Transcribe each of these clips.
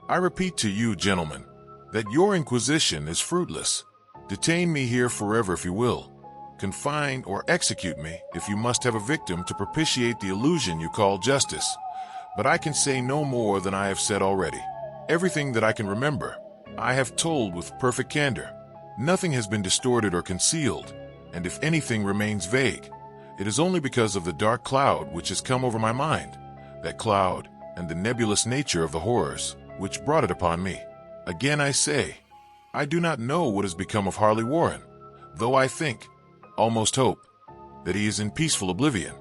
I repeat to you, gentlemen, that your inquisition is fruitless. Detain me here forever if you will. Confine or execute me if you must have a victim to propitiate the illusion you call justice. But I can say no more than I have said already. Everything that I can remember, I have told with perfect candor. Nothing has been distorted or concealed, and if anything remains vague, it is only because of the dark cloud which has come over my mind, that cloud and the nebulous nature of the horrors which brought it upon me. Again I say, I do not know what has become of Harley Warren, though I think, almost hope, that he is in peaceful oblivion,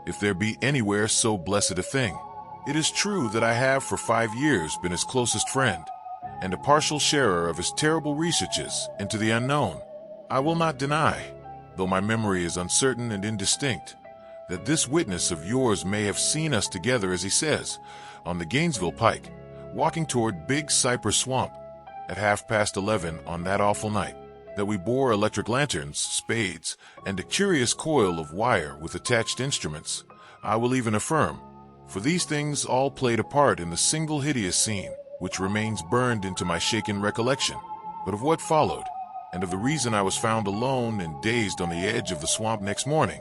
if there be anywhere so blessed a thing. It is true that I have for 5 years been his closest friend, and a partial sharer of his terrible researches into the unknown. I will not deny, though my memory is uncertain and indistinct, that this witness of yours may have seen us together, as he says, on the Gainesville Pike, walking toward Big Cypress Swamp at 11:30 on that awful night, that we bore electric lanterns, spades, and a curious coil of wire with attached instruments. I will even affirm, for these things all played a part in the single hideous scene which remains burned into my shaken recollection. But of what followed, and of the reason I was found alone and dazed on the edge of the swamp next morning,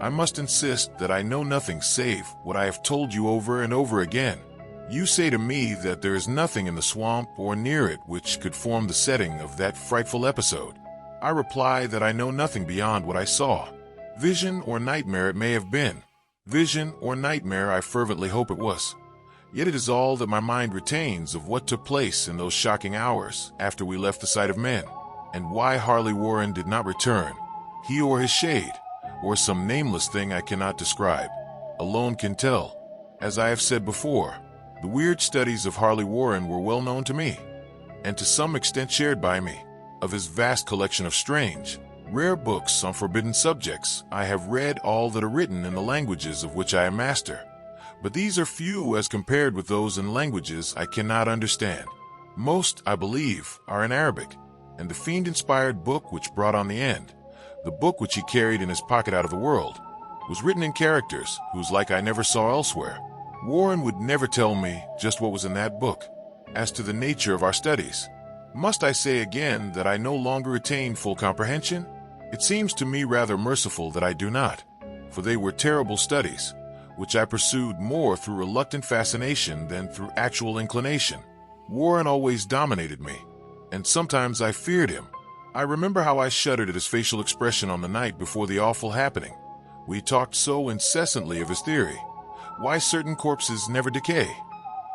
I must insist that I know nothing save what I have told you over and over again. You say to me that there is nothing in the swamp or near it which could form the setting of that frightful episode. I reply that I know nothing beyond what I saw. Vision or nightmare it may have been. Vision or nightmare I fervently hope it was. Yet it is all that my mind retains of what took place in those shocking hours after we left the sight of men, and why Harley Warren did not return. He or his shade, or some nameless thing I cannot describe, alone can tell. As I have said before, the weird studies of Harley Warren were well known to me, and to some extent shared by me. Of his vast collection of strange, rare books on forbidden subjects, I have read all that are written in the languages of which I am master. But these are few as compared with those in languages I cannot understand. Most, I believe, are in Arabic, and the fiend-inspired book which brought on the end, the book which he carried in his pocket out of the world, was written in characters whose like I never saw elsewhere. Warren would never tell me just what was in that book. As to the nature of our studies, must I say again that I no longer attain full comprehension? It seems to me rather merciful that I do not, for they were terrible studies, which I pursued more through reluctant fascination than through actual inclination. Warren always dominated me, and sometimes I feared him. I remember how I shuddered at his facial expression on the night before the awful happening. We talked so incessantly of his theory, why certain corpses never decay,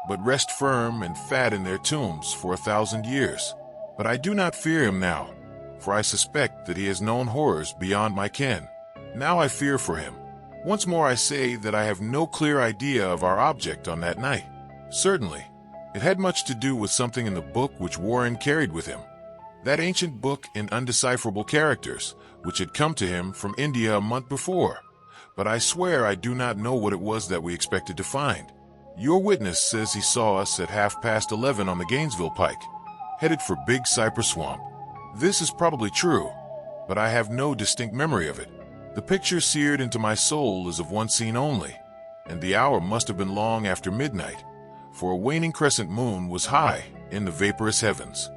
but rest firm and fat in their tombs for 1,000 years. But I do not fear him now, for I suspect that he has known horrors beyond my ken. Now I fear for him. Once more I say that I have no clear idea of our object on that night. Certainly, it had much to do with something in the book which Warren carried with him, that ancient book in undecipherable characters, which had come to him from India a month before. But I swear I do not know what it was that we expected to find. Your witness says he saw us at 11:30 on the Gainesville Pike, headed for Big Cypress Swamp. This is probably true, but I have no distinct memory of it. The picture seared into my soul is of one scene only, and the hour must have been long after midnight, for a waning crescent moon was high in the vaporous heavens.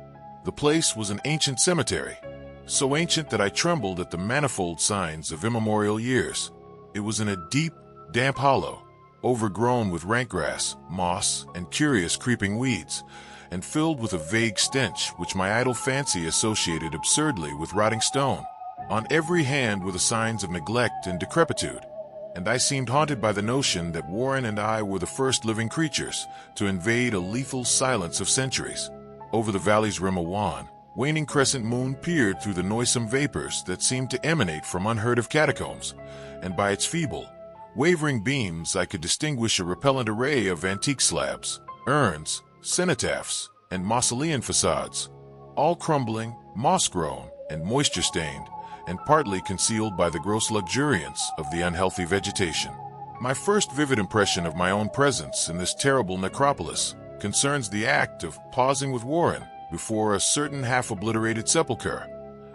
The place was an ancient cemetery, so ancient that I trembled at the manifold signs of immemorial years. It was in a deep, damp hollow, overgrown with rank grass, moss, and curious creeping weeds, and filled with a vague stench which my idle fancy associated absurdly with rotting stone. On every hand were the signs of neglect and decrepitude, and I seemed haunted by the notion that Warren and I were the first living creatures to invade a lethal silence of centuries. Over the valley's rim a wan, waning crescent moon peered through the noisome vapors that seemed to emanate from unheard of catacombs, and by its feeble, wavering beams I could distinguish a repellent array of antique slabs, urns, cenotaphs, and mausolean facades, all crumbling, moss-grown, and moisture-stained, and partly concealed by the gross luxuriance of the unhealthy vegetation. My first vivid impression of my own presence in this terrible necropolis concerns the act of pausing with Warren before a certain half-obliterated sepulchre,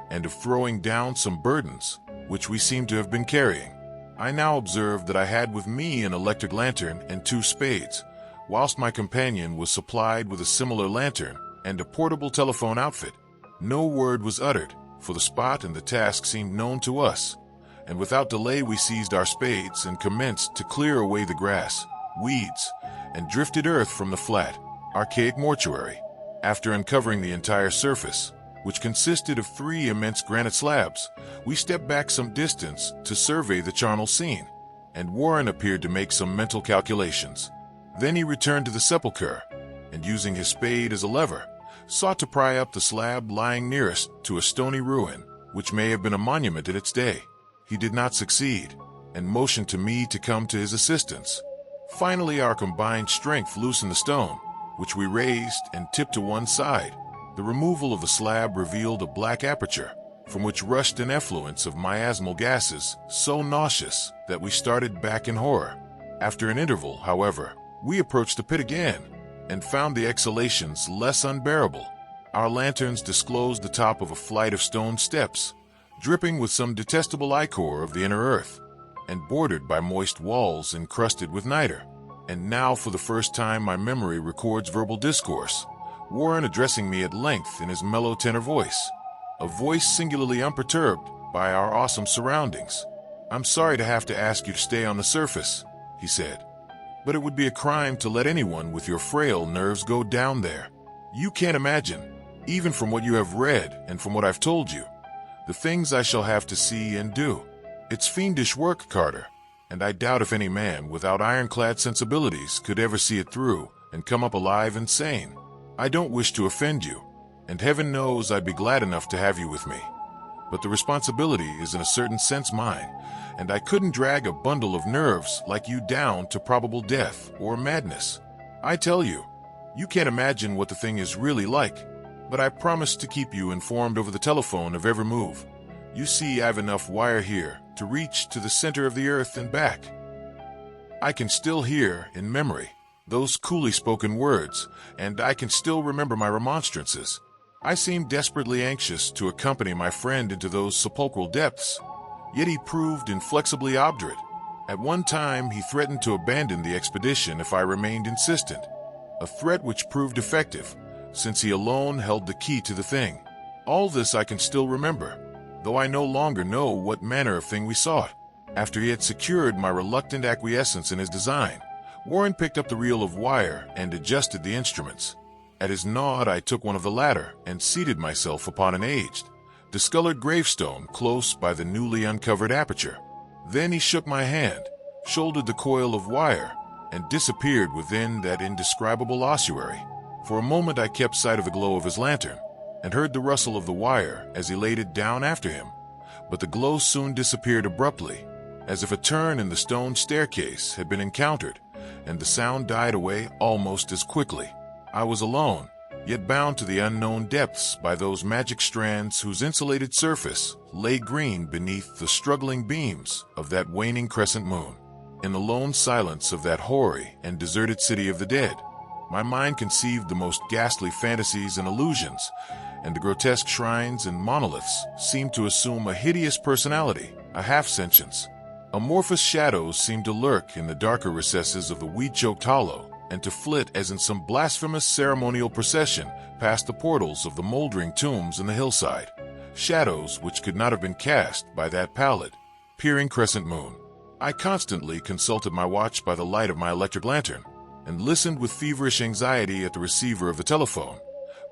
and of throwing down some burdens which we seemed to have been carrying. I now observed that I had with me an electric lantern and 2 spades, whilst my companion was supplied with a similar lantern and a portable telephone outfit. No word was uttered, for the spot and the task seemed known to us, and without delay we seized our spades and commenced to clear away the grass, weeds, and drifted earth from the flat, archaic mortuary. After uncovering the entire surface, which consisted of 3 immense granite slabs, we stepped back some distance to survey the charnel scene, and Warren appeared to make some mental calculations. Then he returned to the sepulchre, and using his spade as a lever, sought to pry up the slab lying nearest to a stony ruin, which may have been a monument in its day. He did not succeed, and motioned to me to come to his assistance. Finally, our combined strength loosened the stone, which we raised and tipped to one side. The removal of the slab revealed a black aperture, from which rushed an effluence of miasmal gases so nauseous that we started back in horror. After an interval, however, we approached the pit again, and found the exhalations less unbearable. Our lanterns disclosed the top of a flight of stone steps, dripping with some detestable ichor of the inner earth, and bordered by moist walls encrusted with niter. And now for the first time my memory records verbal discourse, Warren addressing me at length in his mellow tenor voice, a voice singularly unperturbed by our awesome surroundings. "I'm sorry to have to ask you to stay on the surface," he said, "but it would be a crime to let anyone with your frail nerves go down there. You can't imagine, even from what you have read and from what I've told you, the things I shall have to see and do. It's fiendish work, Carter, and I doubt if any man without ironclad sensibilities could ever see it through and come up alive and sane. I don't wish to offend you, and heaven knows I'd be glad enough to have you with me. But the responsibility is in a certain sense mine, and I couldn't drag a bundle of nerves like you down to probable death or madness. I tell you, you can't imagine what the thing is really like, but I promise to keep you informed over the telephone of every move. You see, I've enough wire here to reach to the center of the earth and back." I can still hear, in memory, those coolly spoken words, and I can still remember my remonstrances. I seemed desperately anxious to accompany my friend into those sepulchral depths, yet he proved inflexibly obdurate. At one time he threatened to abandon the expedition if I remained insistent, a threat which proved effective, since he alone held the key to the thing. All this I can still remember, though I no longer know what manner of thing we sought. After he had secured my reluctant acquiescence in his design, Warren picked up the reel of wire and adjusted the instruments. At his nod, I took one of the latter and seated myself upon an aged, discolored gravestone close by the newly uncovered aperture. Then he shook my hand, shouldered the coil of wire, and disappeared within that indescribable ossuary. For a moment I kept sight of the glow of his lantern, and heard the rustle of the wire as he laid it down after him, but the glow soon disappeared abruptly, as if a turn in the stone staircase had been encountered, and the sound died away almost as quickly. I was alone, yet bound to the unknown depths by those magic strands whose insulated surface lay green beneath the struggling beams of that waning crescent moon. In the lone silence of that hoary and deserted city of the dead, my mind conceived the most ghastly fantasies and illusions, and the grotesque shrines and monoliths seemed to assume a hideous personality, a half-sentience. Amorphous shadows seemed to lurk in the darker recesses of the weed-choked hollow, and to flit as in some blasphemous ceremonial procession past the portals of the moldering tombs in the hillside, shadows which could not have been cast by that pallid, peering crescent moon. I constantly consulted my watch by the light of my electric lantern, and listened with feverish anxiety at the receiver of the telephone,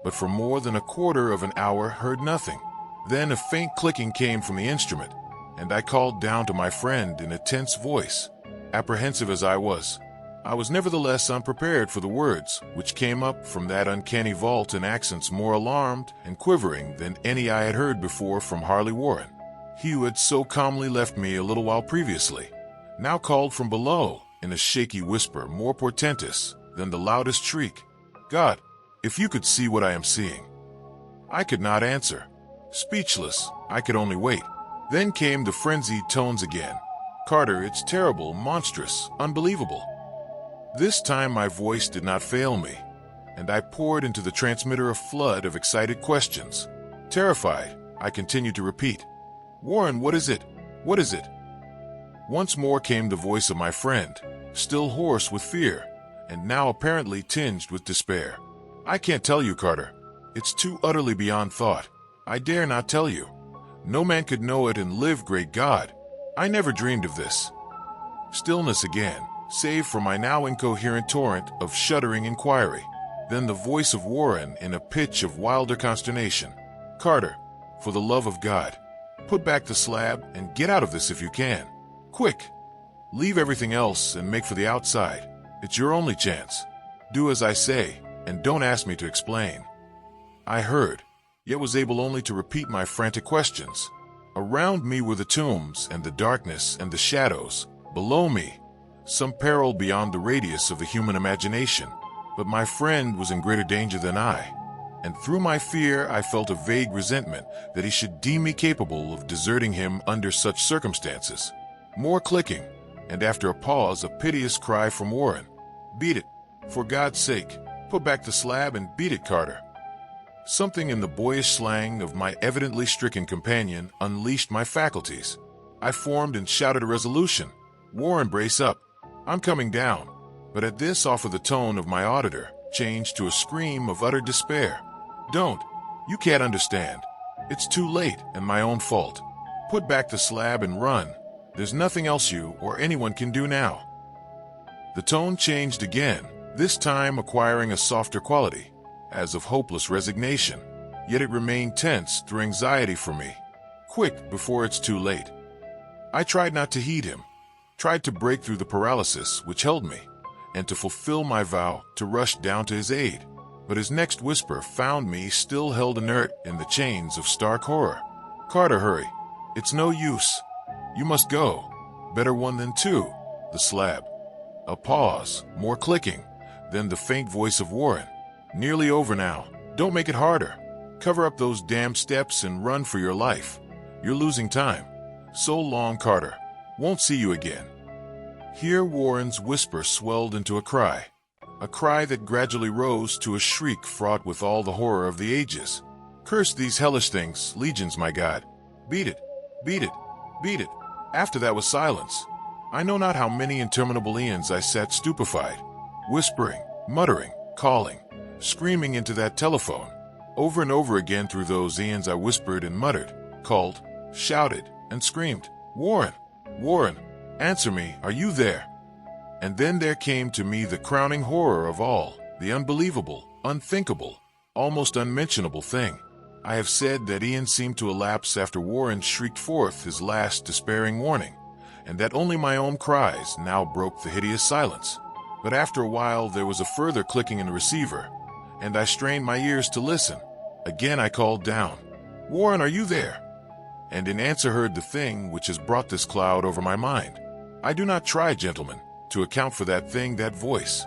but for more than a quarter of an hour heard nothing. Then a faint clicking came from the instrument, and I called down to my friend in a tense voice. Apprehensive as I was nevertheless unprepared for the words which came up from that uncanny vault in accents more alarmed and quivering than any I had heard before from Harley Warren. He who had so calmly left me a little while previously, now called from below in a shaky whisper more portentous than the loudest shriek, "God, if you could see what I am seeing." I could not answer. Speechless, I could only wait. Then came the frenzied tones again. "Carter, it's terrible, monstrous, unbelievable." This time my voice did not fail me, and I poured into the transmitter a flood of excited questions. Terrified, I continued to repeat, "Warren, what is it? What is it?" Once more came the voice of my friend, still hoarse with fear, and now apparently tinged with despair. I can't tell you, Carter. It's too utterly beyond thought. I dare not tell you. No man could know it and live, great God. I never dreamed of this. Stillness again, save for my now incoherent torrent of shuddering inquiry. Then the voice of Warren in a pitch of wilder consternation. Carter, for the love of God, put back the slab and get out of this if you can. Quick! Leave everything else and make for the outside. It's your only chance. Do as I say, and don't ask me to explain. I heard, yet was able only to repeat my frantic questions. Around me were the tombs and the darkness and the shadows. Below me, some peril beyond the radius of the human imagination. But my friend was in greater danger than I, and through my fear I felt a vague resentment that he should deem me capable of deserting him under such circumstances. More clicking, and after a pause a piteous cry from Warren. Beat it. For God's sake, put back the slab and beat it, Carter. Something in the boyish slang of my evidently stricken companion unleashed my faculties. I formed and shouted a resolution. Warren, brace up. I'm coming down. But at this offer the tone of my auditor changed to a scream of utter despair. Don't. You can't understand. It's too late and my own fault. Put back the slab and run. There's nothing else you or anyone can do now. The tone changed again, this time acquiring a softer quality, as of hopeless resignation. Yet it remained tense through anxiety for me. Quick, before it's too late. I tried not to heed him, tried to break through the paralysis which held me, and to fulfill my vow to rush down to his aid. But his next whisper found me still held inert in the chains of stark horror. Carter, hurry. It's no use. You must go. Better one than two. The slab. A pause, more clicking, then the faint voice of Warren. Nearly over now. Don't make it harder. Cover up those damn steps and run for your life. You're losing time. So long, Carter. Won't see you again. Here Warren's whisper swelled into a cry that gradually rose to a shriek fraught with all the horror of the ages. Curse these hellish things, legions, my God. Beat it, beat it, beat it. After that was silence. I know not how many interminable eons I sat stupefied, whispering, muttering, calling, screaming into that telephone. Over and over again through those eons I whispered and muttered, called, shouted, and screamed, Warren, Warren, answer me, are you there? And then there came to me the crowning horror of all, the unbelievable, unthinkable, almost unmentionable thing. I have said that eons seemed to elapse after Warren shrieked forth his last despairing warning, and that only my own cries now broke the hideous silence. But after a while there was a further clicking in the receiver, and I strained my ears to listen. Again I called down, Warren, are you there? And in answer heard the thing which has brought this cloud over my mind. I do not try, gentlemen, to account for that thing, that voice.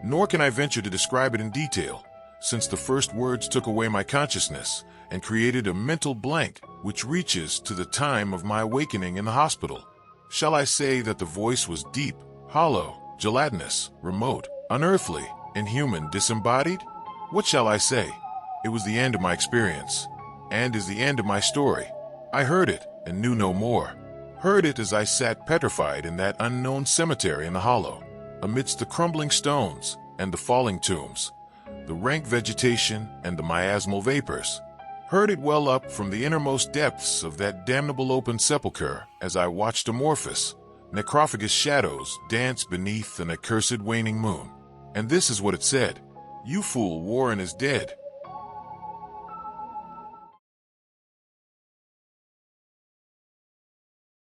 Nor can I venture to describe it in detail, since the first words took away my consciousness and created a mental blank which reaches to the time of my awakening in the hospital. Shall I say that the voice was deep, hollow, gelatinous, remote, unearthly, inhuman, disembodied? What shall I say? It was the end of my experience, and is the end of my story. I heard it and knew no more. Heard it as I sat petrified in that unknown cemetery in the hollow, amidst the crumbling stones and the falling tombs, the rank vegetation and the miasmal vapors. Heard it well up from the innermost depths of that damnable open sepulchre as I watched amorphous, necrophagous shadows dance beneath an accursed waning moon. And this is what it said. You fool, Warren is dead.